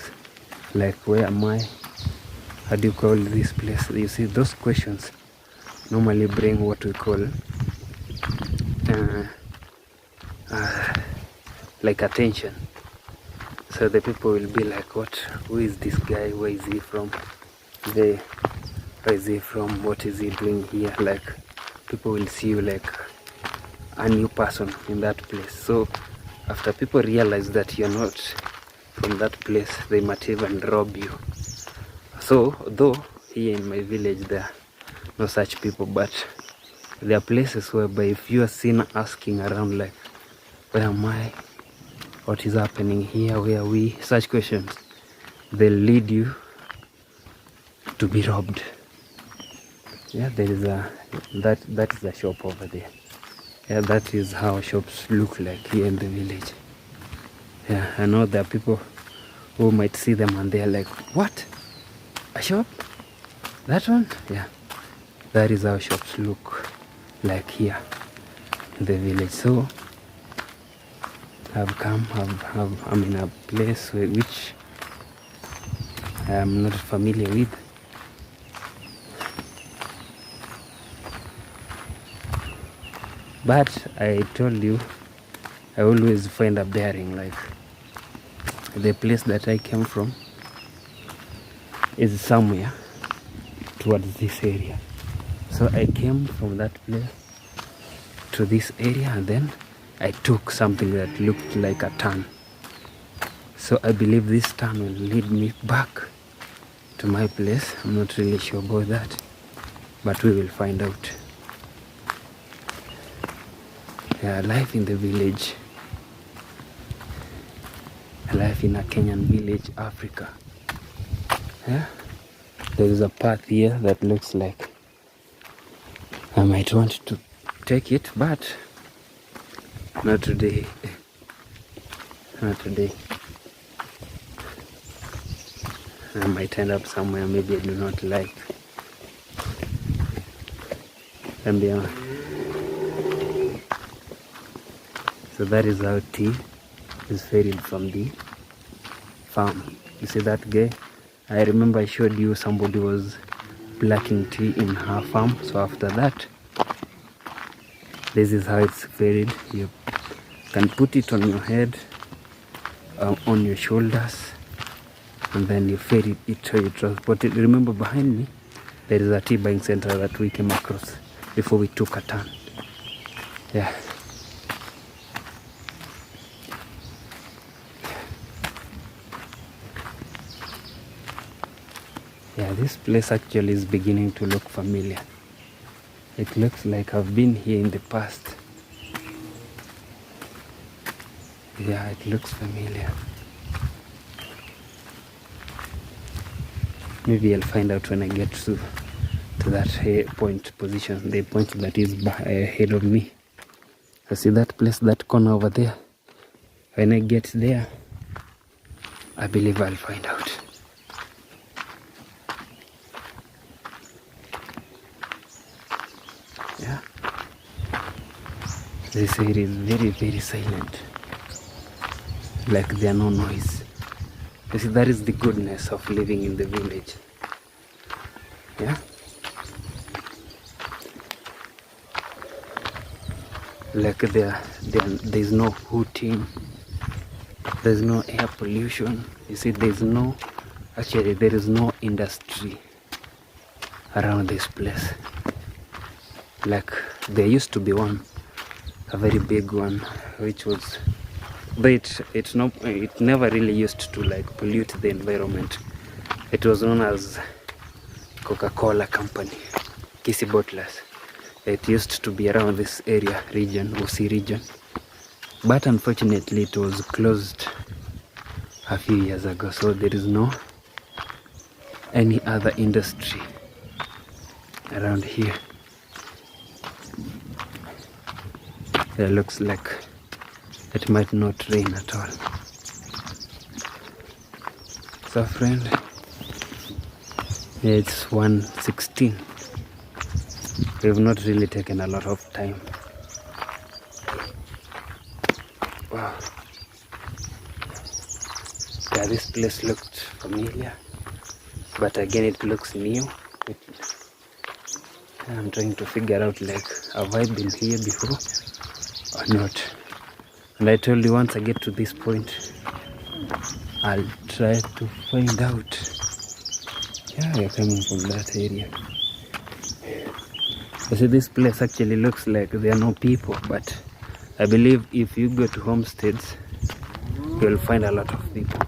where am I? How do you call this place? You see, those questions normally bring what we call like attention. So the people will be like, what? Who is this guy? Where is he from? Where is he from? What is he doing here? Like, people will see you like a new person in that place. So after people realize that you're not from that place, they might even rob you. So though here in my village there are no such people, but there are places whereby if you are seen asking around like, where am I? What is happening here? Where are we? Such questions, they'll lead you to be robbed. Yeah, there is that is a shop over there. Yeah, that is how shops look like here in the village. Yeah, I know there are people who might see them and they're like, what? A shop? That one? Yeah, that is how shops look like here in the village. So I'm in a place which I'm not familiar with. But I told you, I always find a bearing. Like the place that I came from is somewhere towards this area. So I came from that place to this area, and then I took something that looked like a turn. So I believe this turn will lead me back to my place. I'm not really sure about that, but we will find out. Yeah, life in the village. Life in a Kenyan village, Africa. Yeah, there is a path here that looks like I might want to take it, but not today. Not today. I might end up somewhere maybe I do not like. And yeah. So that is how tea is ferried from the farm. You see that guy? I remember I showed you somebody was plucking tea in her farm. So after that, this is how it's ferried. You can put it on your head, on your shoulders, and then you ferry it to you transport it. Remember behind me, there is a tea buying center that we came across before we took a turn. Yeah. Yeah, this place actually is beginning to look familiar. It looks like I've been here in the past. Yeah, it looks familiar. Maybe I'll find out when I get to that point position, the point that is ahead of me. I see that place, that corner over there. When I get there, I believe I'll find out. Yeah. This area is very, very silent. Like there are no noise. You see, that is the goodness of living in the village. Yeah. Like there's no hooting, there's no air pollution. You see, there is no industry around this place. Like there used to be one, a very big one, which was, but it never really used to like pollute the environment. It was known as Coca-Cola company, Kisi Bottlers. It used to be around this area, Usi region, but unfortunately it was closed a few years ago, so there is no any other industry around here. It looks like it might not rain at all. So friend, it's 1:16. We've not really taken a lot of time. Wow. Yeah, this place looked familiar, but again it looks new. I'm trying to figure out, like, have I been here before or not? And I told you, once I get to this point, I'll try to find out. Yeah, we're coming from that area. You see, this place actually looks like there are no people, but I believe if you go to homesteads, you'll find a lot of people.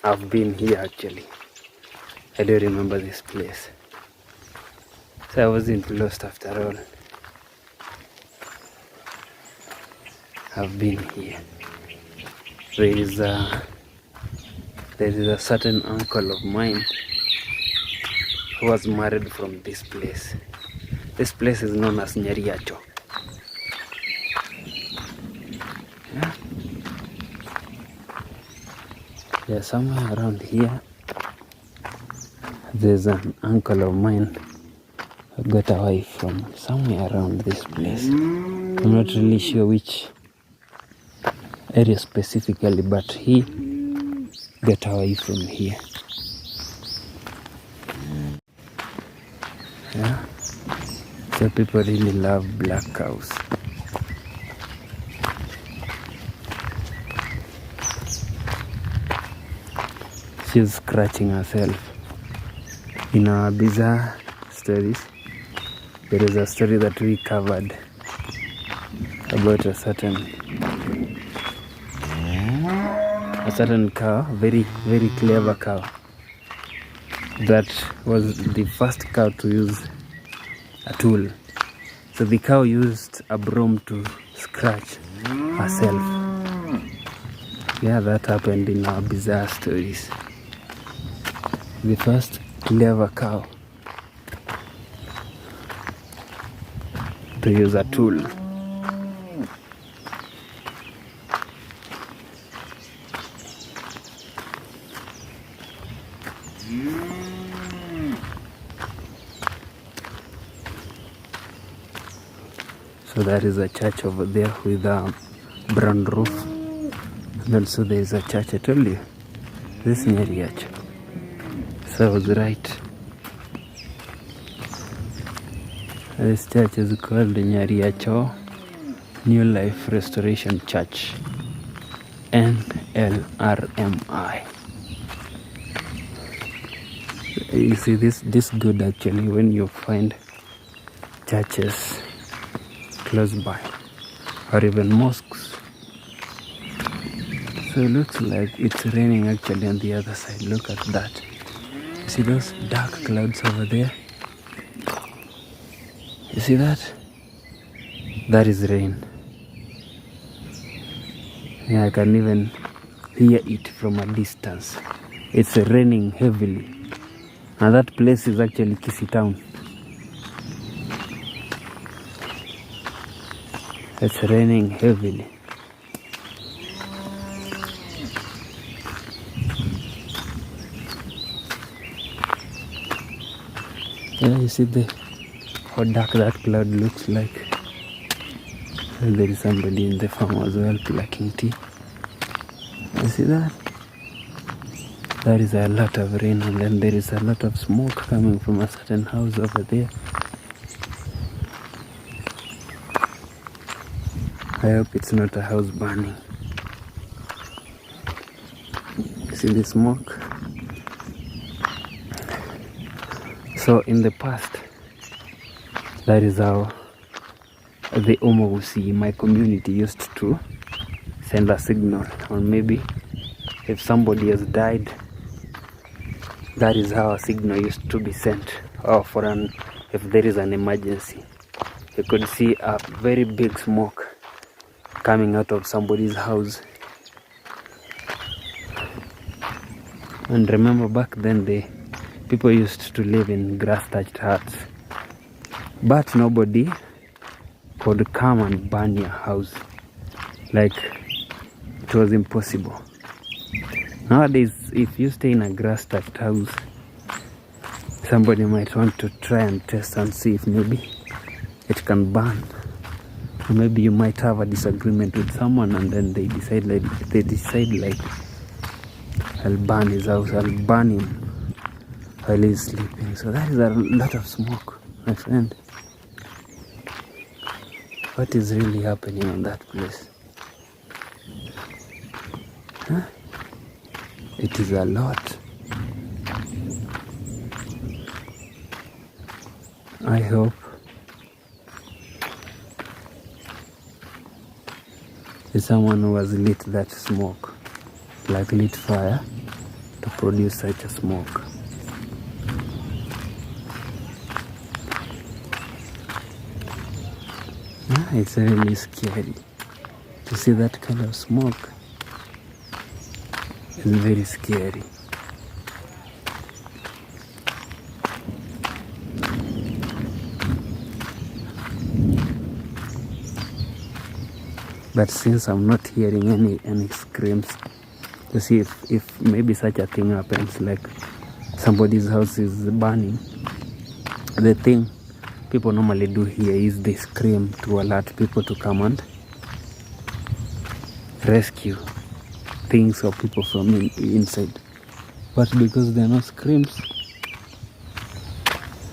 I've been here actually. I do remember this place. So I wasn't lost after all. I've been here. There is a certain uncle of mine who was married from this place. This place is known as Nyariacho. Yeah. Yeah, somewhere around here, there's an uncle of mine got away from somewhere around this place. I'm not really sure which area specifically, but he got away from here. Yeah, so people really love black cows. She's scratching herself. In our bizarre stories, there is a story that we covered about a certain cow, very, very clever cow, that was the first cow to use a tool. So the cow used a broom to scratch herself. Yeah, that happened in our bizarre stories. The first clever cow to use a tool. So there is a church over there with a brown roof, and also there is a church. I told you, this Nyariach. So I was right. This church is called Nyariacho New Life Restoration Church, NLRMI. You see, this good actually when you find churches close by, or even mosques. So it looks like it's raining actually on the other side. Look at that. See those dark clouds over there? You see that? That is rain. Yeah, I can even hear it from a distance. It's raining heavily. And that place is actually Kisii Town. It's raining heavily. Yeah, you see how dark that cloud looks like. And there is somebody in the farm as well plucking tea. You see that? There is a lot of rain, and then there is a lot of smoke coming from a certain house over there. I hope it's not a house burning. You see the smoke? So in the past, that is how the Omogusi, my community, used to send a signal, or maybe if somebody has died, that is how a signal used to be sent, or if there is an emergency. You could see a very big smoke coming out of somebody's house. And remember back then the people used to live in grass-thatched huts, but nobody could come and burn your house. Like, it was impossible. Nowadays, if you stay in a grass-thatched house, somebody might want to try and test and see if maybe it can burn. Or maybe you might have a disagreement with someone, and then they decide like I'll burn his house, I'll burn him while he's sleeping. So that is a lot of smoke, my friend. What is really happening in that place? Huh? It is a lot. I hope it's someone who has lit that smoke, like lit fire to produce such a smoke. It's really scary to see that kind of smoke. It's very scary. But since I'm not hearing any screams, to see if maybe such a thing happens, like somebody's house is burning, the thing people normally do here is they scream to alert people to come and rescue things or people from inside. But because there are no screams,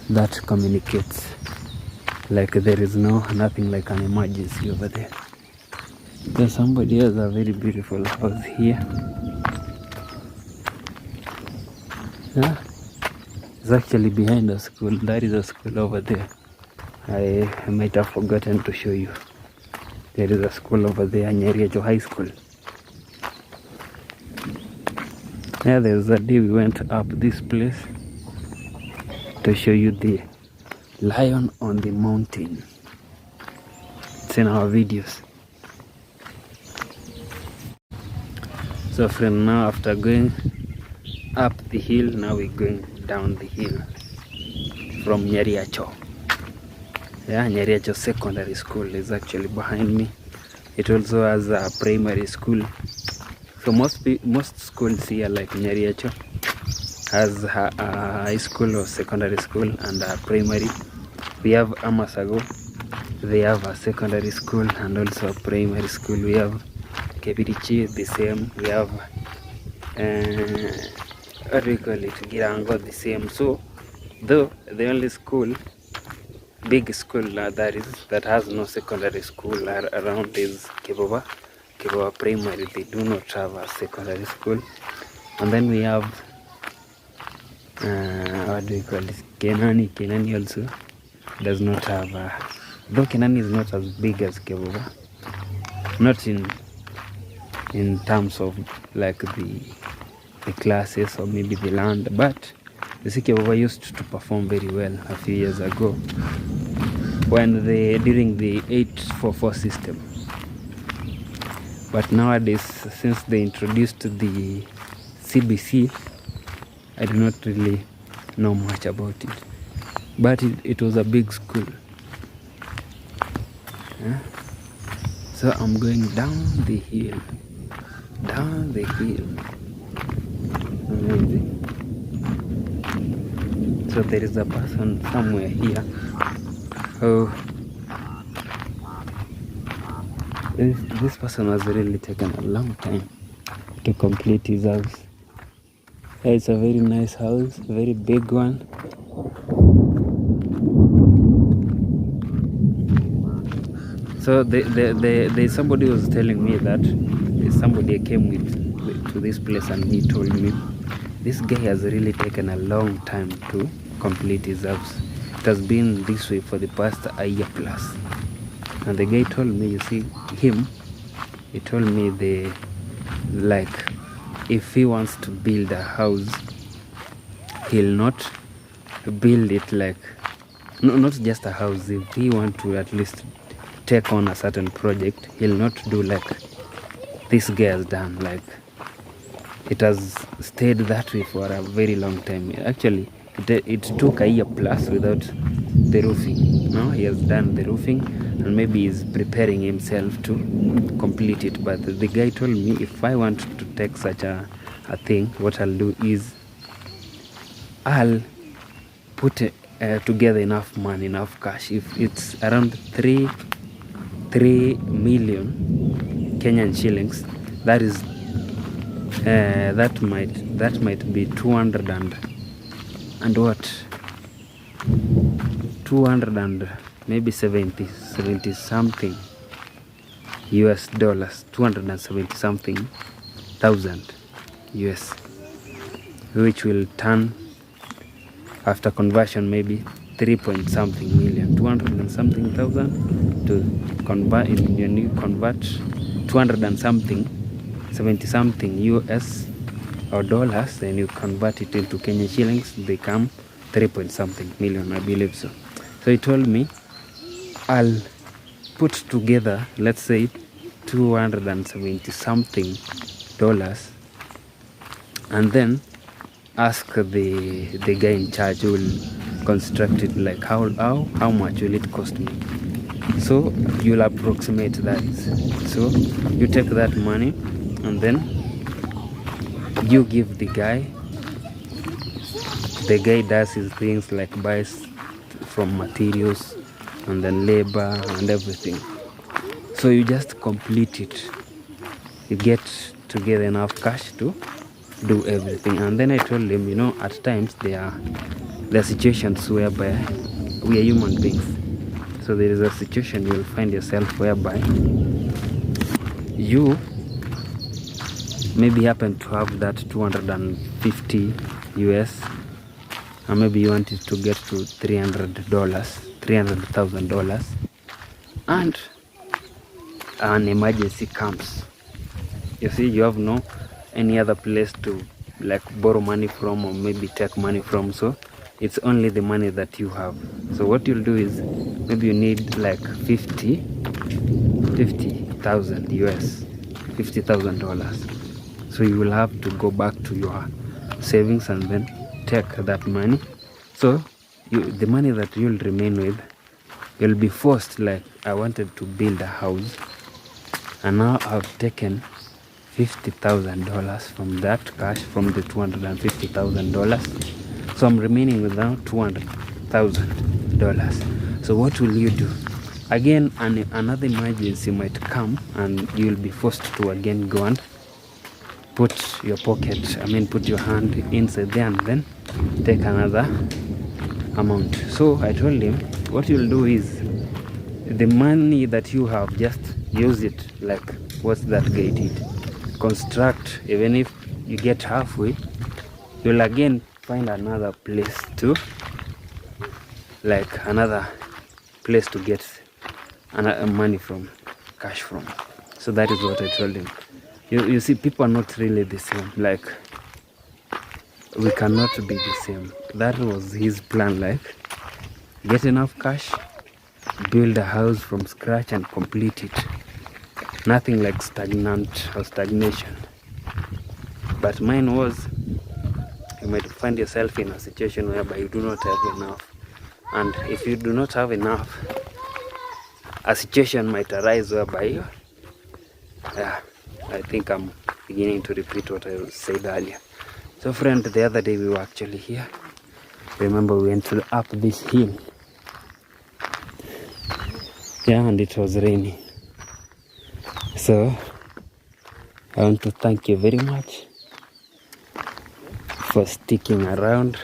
that communicates like there is nothing like an emergency over there. There's somebody has a very beautiful house here. Yeah, it's actually behind the school. That is a school over there. I might have forgotten to show you. There is a school over there, Nyeriecho High School. Yeah, there's a day we went up this place to show you the lion on the mountain. It's in our videos. So friend, now after going up the hill, now we're going down the hill from Nyeriecho. Yeah, Nyeriecho Secondary School is actually behind me. It also has a primary school. So most schools here like Nyeriecho has a high school or secondary school and a primary. We have Amasago, they have a secondary school and also a primary school. We have Kebirichi, the same. We have what do we call it, Girango, the same. So though the only school, big school that has no secondary school around is Kiboba Primary. They do not have a secondary school. And then we have what do we call it, Kenyan also does not have though Kenyan is not as big as Kiboba, not in terms of like the classes or maybe the land, but the Kiboba used to perform very well a few years ago during the 844 system. But nowadays, since they introduced the CBC, I do not really know much about it. But it was a big school. Yeah? So I'm going down the hill. Down the hill. Amazing. So there is a person somewhere here. Oh, this person has really taken a long time to complete his house. It's a very nice house, very big one. So there's somebody who was telling me that somebody came to this place and he told me this guy has really taken a long time to complete his house. It has been this way for the past a year plus. And the guy told me, you see him, he told me if he wants to build a house, he'll not build it not just a house. If he want to at least take on a certain project, he'll not do like this guy has done. Like it has stayed that way for a very long time. Actually, it took a year plus without the roofing. No, he has done the roofing and maybe he's preparing himself to complete it. But the guy told me if I want to take such a thing, what I'll do is I'll put together enough money, enough cash. If it's around 3 million Kenyan shillings, that is that might be 200 and what, 200 and maybe 70 something US dollars, 270 something thousand US, which will turn after conversion maybe 3 point something million, 200 and something thousand to convert when you convert 200 and something 70 something US or dollars, then you convert it into Kenyan shillings, they come 3 point something million, I believe so. So he told me I'll put together, let's say 270 something dollars, and then ask the guy in charge who will construct it, like how much will it cost me. So you'll approximate that. So you take that money and then you give the guy. The guy does his things like buys from materials and then labor and everything. So you just complete it. You get together enough cash to do everything. And then I told him, you know, at times there are situations whereby we are human beings. So there is a situation you will find yourself whereby you maybe happen to have that 250 US, and maybe you want it to get to $300,000, and an emergency comes. You see, you have no any other place to like borrow money from or maybe take money from, so it's only the money that you have. So what you'll do is maybe you need like 50,000 US, $50,000. So you will have to go back to your savings and then take that money. So the money that you'll remain with, you'll be forced, like I wanted to build a house and now I've taken $50,000 from that cash, from the $250,000. So I'm remaining with now $200,000. So what will you do? Again, another emergency might come and you'll be forced to again go and put your hand inside there and then take another amount. So I told him, what you'll do is the money that you have, just use it like what's that guy did. Construct, even if you get halfway, you'll again find another place to get money from, cash from. So that is what I told him. You see, people are not really the same. Like, we cannot be the same. That was his plan, like get enough cash, build a house from scratch and complete it. Nothing like stagnant or stagnation. But mine was, you might find yourself in a situation whereby you do not have enough. And if you do not have enough, a situation might arise whereby I think I'm beginning to repeat what I said earlier. So friend, the other day we were actually here. Remember, we went up this hill. Yeah, and it was raining. So I want to thank you very much for sticking around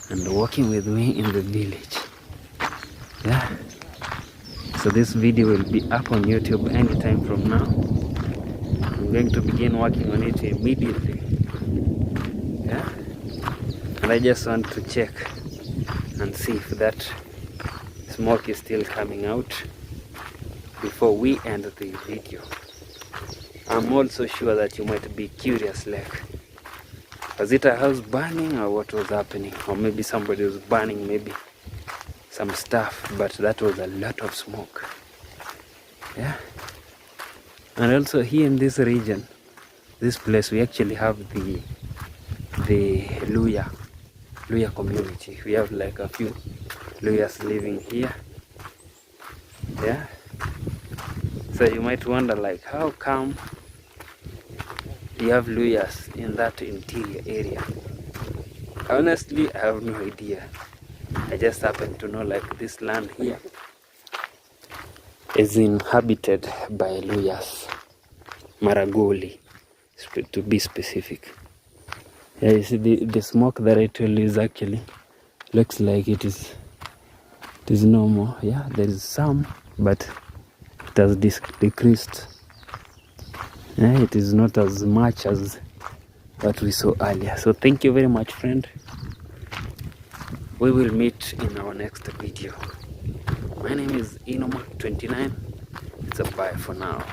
and walking with me in the village. Yeah. So this video will be up on YouTube anytime from now. I'm going to begin working on it immediately. Yeah. And I just want to check and see if that smoke is still coming out before we end the video. I'm also sure that you might be curious, like, was it a house burning or what was happening? Or maybe somebody was burning maybe some stuff, but that was a lot of smoke. Yeah. And also here in this region, this place, we actually have the Luya community. We have like a few Luyas living here. Yeah. So you might wonder, like, how come you have Luyas in that interior area? Honestly, I have no idea. I just happen to know, like, this land here is inhabited by Luyas, Maragoli, to be specific. Yeah, you see the smoke that I told you is actually looks like it is normal. Yeah, there is some, but it has decreased. Yeah, it is not as much as what we saw earlier. So thank you very much, friend. We will meet in our next video. My name is Inoma29. It's a bye for now.